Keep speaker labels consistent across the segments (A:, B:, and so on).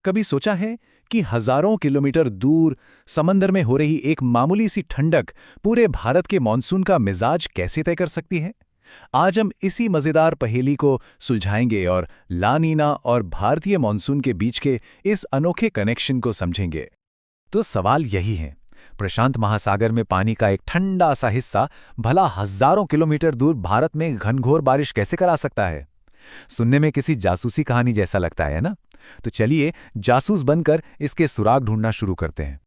A: कभी सोचा है कि हजारों किलोमीटर दूर समंदर में हो रही एक मामूली सी ठंडक पूरे भारत के मॉनसून का मिजाज कैसे तय कर सकती है? आज हम इसी मजेदार पहेली को सुलझाएंगे और ला नीना और भारतीय मॉनसून के बीच के इस अनोखे कनेक्शन को समझेंगे। तो सवाल यही है, प्रशांत महासागर में पानी का एक ठंडा सा हिस्सा भला हजारों किलोमीटर दूर भारत में घनघोर बारिश कैसे करा सकता है? सुनने में किसी जासूसी कहानी जैसा लगता है ना? तो चलिए जासूस बनकर इसके सुराग ढूंढना शुरू करते हैं।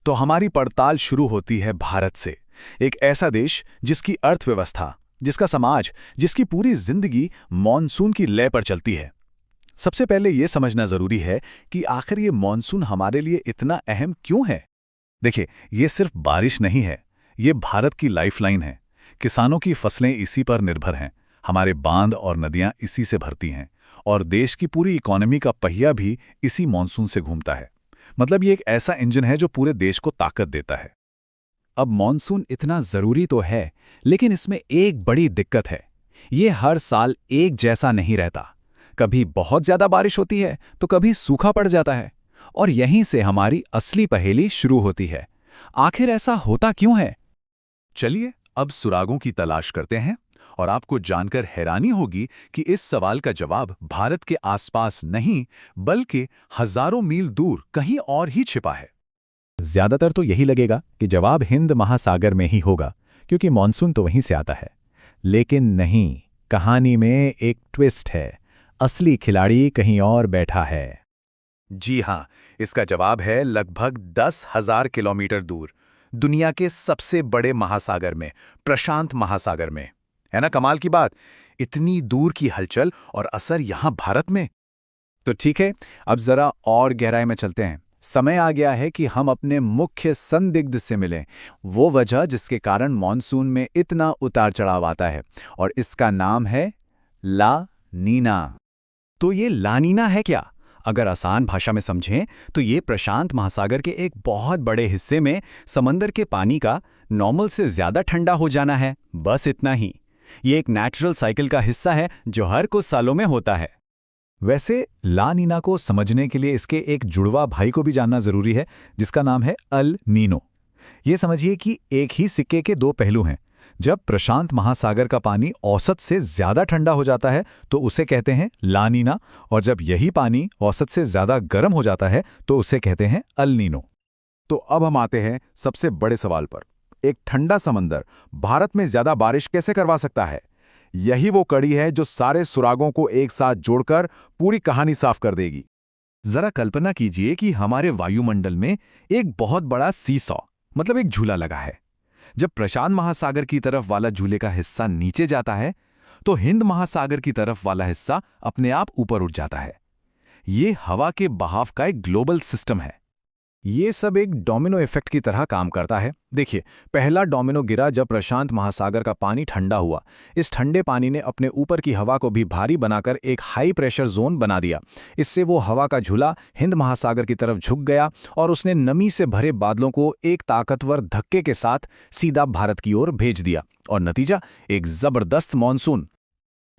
A: तो हमारी पड़ताल शुरू होती है भारत से, एक ऐसा देश जिसकी अर्थव्यवस्था, जिसका समाज, जिसकी पूरी जिंदगी मॉनसून की लय पर चलती है। सबसे पहले यह समझना जरूरी है कि आखिर ये मॉनसून हमारे लिए इतना अहम क्यों है। देखिए, ये सिर्फ बारिश नहीं है, ये भारत की लाइफलाइन है। किसानों की फसलें इसी पर निर्भर हैं, हमारे बांध और नदियां इसी से भरती हैं, और देश की पूरी इकोनॉमी का पहिया भी इसी मॉनसून से घूमता है। मतलब ये एक ऐसा इंजन है जो पूरे देश को ताकत देता है। अब मॉनसून इतना जरूरी तो है, लेकिन इसमें एक बड़ी दिक्कत है। ये हर साल एक जैसा नहीं रहता। कभी बहुत ज्यादा बारिश होती है तो कभी सूखा पड़ जाता है। और यहीं से हमारी असली पहेली शुरू होती है। आखिर ऐसा होता क्यों है? चलिए अब सुरागों की तलाश करते हैं, और आपको जानकर हैरानी होगी कि इस सवाल का जवाब भारत के आसपास नहीं, बल्कि हजारों मील दूर कहीं और ही छिपा है। ज्यादातर तो यही लगेगा कि जवाब हिंद महासागर में ही होगा, क्योंकि मॉनसून तो वहीं से आता है। लेकिन नहीं, कहानी में एक ट्विस्ट है। असली खिलाड़ी कहीं और बैठा है। जी हाँ, इसका जवाब है लगभग 10,000 किलोमीटर दूर, दुनिया के सबसे बड़े महासागर में, प्रशांत महासागर में। है ना कमाल की बात? इतनी दूर की हलचल और असर यहां भारत में। तो ठीक है, अब जरा और गहराई में चलते हैं। समय आ गया है कि हम अपने मुख्य संदिग्ध से मिलें, वो वजह जिसके कारण मॉनसून में इतना उतार चढ़ाव आता है, और इसका नाम है ला नीना। तो ये ला नीना है क्या? अगर आसान भाषा में समझें तो ये प्रशांत महासागर के एक बहुत बड़े हिस्से में समंदर के पानी का नॉर्मल से ज्यादा ठंडा हो जाना है, बस इतना ही। ये एक नेचुरल साइकिल का हिस्सा है जो हर कुछ सालों में होता है। वैसे ला नीना को समझने के लिए इसके एक जुड़वा भाई को भी जानना जरूरी है, जिसका नाम है अल नीनो। ये समझिए कि एक ही सिक्के के दो पहलू हैं। जब प्रशांत महासागर का पानी औसत से ज्यादा ठंडा हो जाता है तो उसे कहते हैं ला नीना, और जब यही पानी औसत से ज्यादा गर्म हो जाता है तो उसे कहते हैं अल नीनो। तो अब हम आते हैं सबसे बड़े सवाल पर। एक ठंडा समंदर भारत में ज्यादा बारिश कैसे करवा सकता है? यही वो कड़ी है जो सारे सुरागों को एक साथ जोड़कर पूरी कहानी साफ कर देगी। जरा कल्पना कीजिए कि हमारे वायुमंडल में एक बहुत बड़ा सीसॉ, मतलब एक झूला लगा है। जब प्रशांत महासागर की तरफ वाला झूले का हिस्सा नीचे जाता है तो हिंद महासागर की तरफ वाला हिस्सा अपने आप ऊपर उठ जाता है। ये हवा के बहाव का एक ग्लोबल सिस्टम है। ये सब एक डोमिनो इफेक्ट की तरह काम करता है। देखिए, पहला डोमिनो गिरा जब प्रशांत महासागर का पानी ठंडा हुआ। इस ठंडे पानी ने अपने ऊपर की हवा को भी भारी बनाकर एक हाई प्रेशर जोन बना दिया। इससे वो हवा का झूला हिंद महासागर की तरफ झुक गया और उसने नमी से भरे बादलों को एक ताकतवर धक्के के साथ सीधा भारत की ओर भेज दिया, और नतीजा एक जबरदस्त मॉनसून।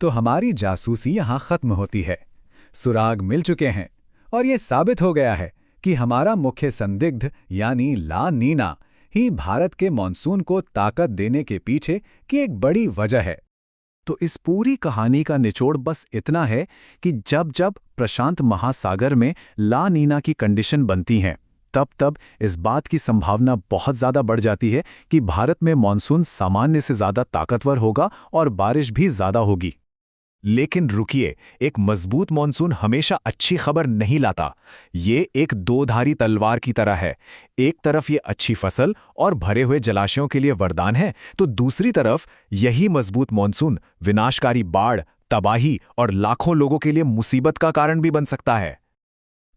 A: तो हमारी जासूसी यहां खत्म होती है। सुराग मिल चुके हैं, और यह साबित हो गया है कि हमारा मुख्य संदिग्ध यानी ला नीना ही भारत के मॉनसून को ताकत देने के पीछे की एक बड़ी वजह है। तो इस पूरी कहानी का निचोड़ बस इतना है कि जब जब प्रशांत महासागर में ला नीना की कंडीशन बनती हैं, तब तब इस बात की संभावना बहुत ज्यादा बढ़ जाती है कि भारत में मॉनसून सामान्य से ज्यादा ताकतवर होगा और बारिश भी ज्यादा होगी। लेकिन रुकिए, एक मजबूत मॉनसून हमेशा अच्छी खबर नहीं लाता। ये एक दो-धारी तलवार की तरह है। एक तरफ ये अच्छी फसल और भरे हुए जलाशयों के लिए वरदान है, तो दूसरी तरफ यही मजबूत मॉनसून विनाशकारी बाढ़, तबाही और लाखों लोगों के लिए मुसीबत का कारण भी बन सकता है।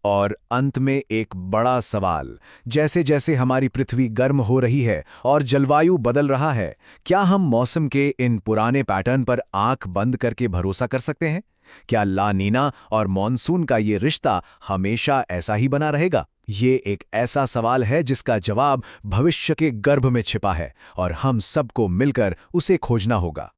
A: और अंत में एक बड़ा सवाल, जैसे जैसे हमारी पृथ्वी गर्म हो रही है और जलवायु बदल रहा है, क्या हम मौसम के इन पुराने पैटर्न पर आंख बंद करके भरोसा कर सकते हैं? क्या ला नीना और मॉनसून का ये रिश्ता हमेशा ऐसा ही बना रहेगा? ये एक ऐसा सवाल है जिसका जवाब भविष्य के गर्भ में छिपा है, और हम सबको मिलकर उसे खोजना होगा।